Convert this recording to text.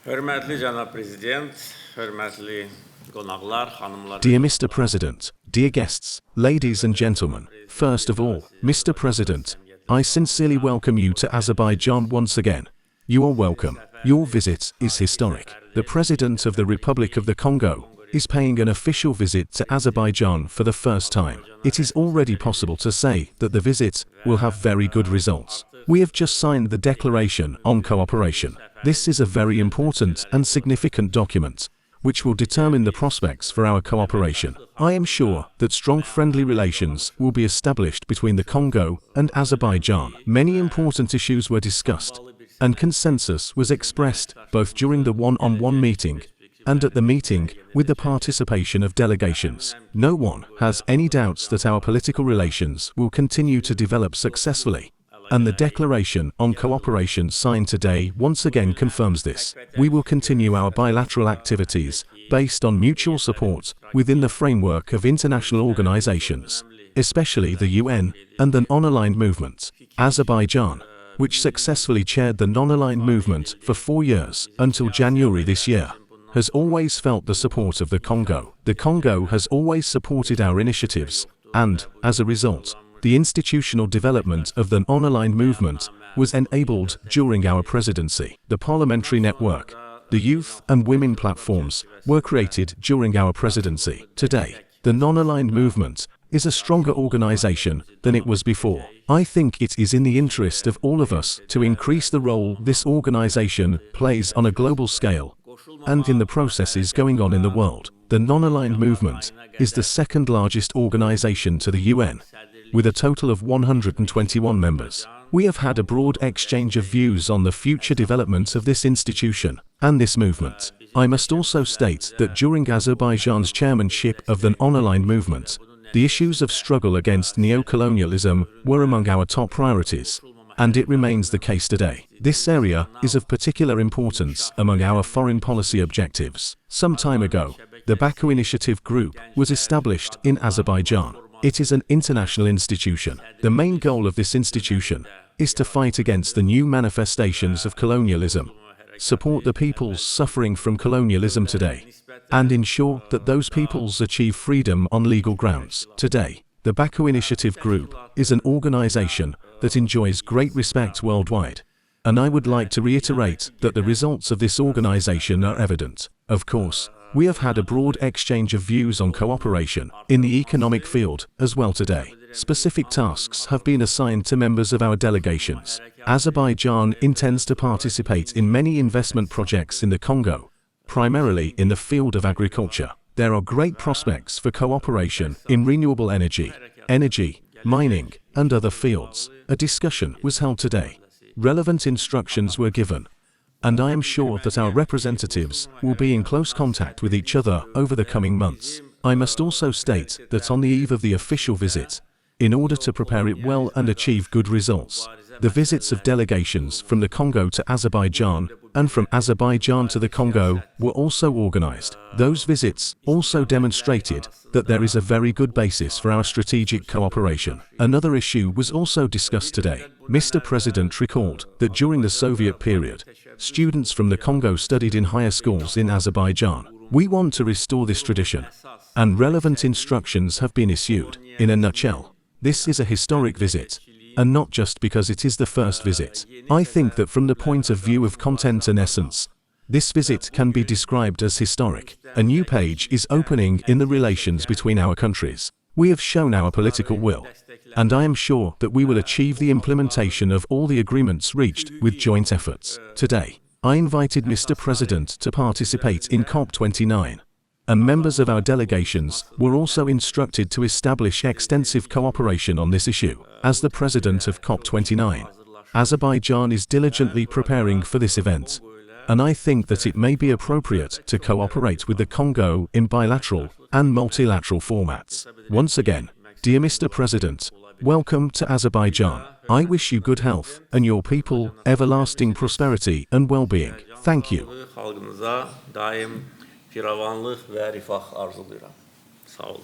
Hörmətli cənab prezident, hörmətli qonaqlar, xanımlar. Dear Mr. President, dear guests, ladies and gentlemen, first of all, Mr. President, I sincerely welcome you to Azerbaijan once again. You are welcome. Your visit is historic. The President of the Republic of the Congo is paying an official visit to Azerbaijan for the first time. It is already possible to say that the visit will have very good results. We have just signed the Declaration on Cooperation. This is a very important and significant document, which will determine the prospects for our cooperation. I am sure that strong friendly relations will be established between the Congo and Azerbaijan. Many important issues were discussed, and consensus was expressed both during the one-on-one meeting and at the meeting with the participation of delegations. No one has any doubts that our political relations will continue to develop successfully, and the Declaration on Cooperation signed today once again confirms this. We will continue our bilateral activities based on mutual support within the framework of international organizations, especially the UN and the non-aligned movement. Azerbaijan, which successfully chaired the non-aligned movement for 4 years until January this year, has always felt the support of the Congo. The Congo has always supported our initiatives, and, as a result, the institutional development of the non-aligned movement was enabled during our presidency. The parliamentary network, the youth and women platforms were created during our presidency. Today, the non-aligned movement is a stronger organization than it was before. I think it is in the interest of all of us to increase the role this organization plays on a global scale and in the processes going on in the world. The non-aligned movement is the second largest organization to the UN, with a total of 121 members. We have had a broad exchange of views on the future development of this institution and this movement. I must also state that during Azerbaijan's chairmanship of the non-aligned movement, the issues of struggle against neo-colonialism were among our top priorities, and it remains the case today. This area is of particular importance among our foreign policy objectives. Some time ago, the Baku Initiative Group was established in Azerbaijan. It is an international institution. The main goal of this institution is to fight against the new manifestations of colonialism, support the peoples suffering from colonialism today, and ensure that those peoples achieve freedom on legal grounds. Today, the Baku Initiative Group is an organization that enjoys great respect worldwide, and I would like to reiterate that the results of this organization are evident. Of course, we have had a broad exchange of views on cooperation in the economic field as well today. Specific tasks have been assigned to members of our delegations. Azerbaijan intends to participate in many investment projects in the Congo, primarily in the field of agriculture. There are great prospects for cooperation in renewable energy, mining, and other fields. A discussion was held today. Relevant instructions were given, and I am sure that our representatives will be in close contact with each other over the coming months. I must also state that on the eve of the official visit, in order to prepare it well and achieve good results, the visits of delegations from the Congo to Azerbaijan and from Azerbaijan to the Congo were also organized. Those visits also demonstrated that there is a very good basis for our strategic cooperation. Another issue was also discussed today. Mr. President recalled that during the Soviet period, students from the Congo studied in higher schools in Azerbaijan. We want to restore this tradition, and relevant instructions have been issued. In a nutshell, this is a historic visit, and not just because it is the first visit. I think that from the point of view of content and essence, this visit can be described as historic. A new page is opening in the relations between our countries. We have shown our political will, and I am sure that we will achieve the implementation of all the agreements reached with joint efforts. Today, I invited Mr. President to participate in COP29, and members of our delegations were also instructed to establish extensive cooperation on this issue. As the President of COP29, Azerbaijan is diligently preparing for this event, and I think that it may be appropriate to cooperate with the Congo in bilateral and multilateral formats. Once again, dear Mr. President, welcome to Azerbaijan. I wish you good health and your people everlasting prosperity and well-being. Thank you. Xalqınıza daim firavanlıq və rifah arzulayıram. Sağ olun.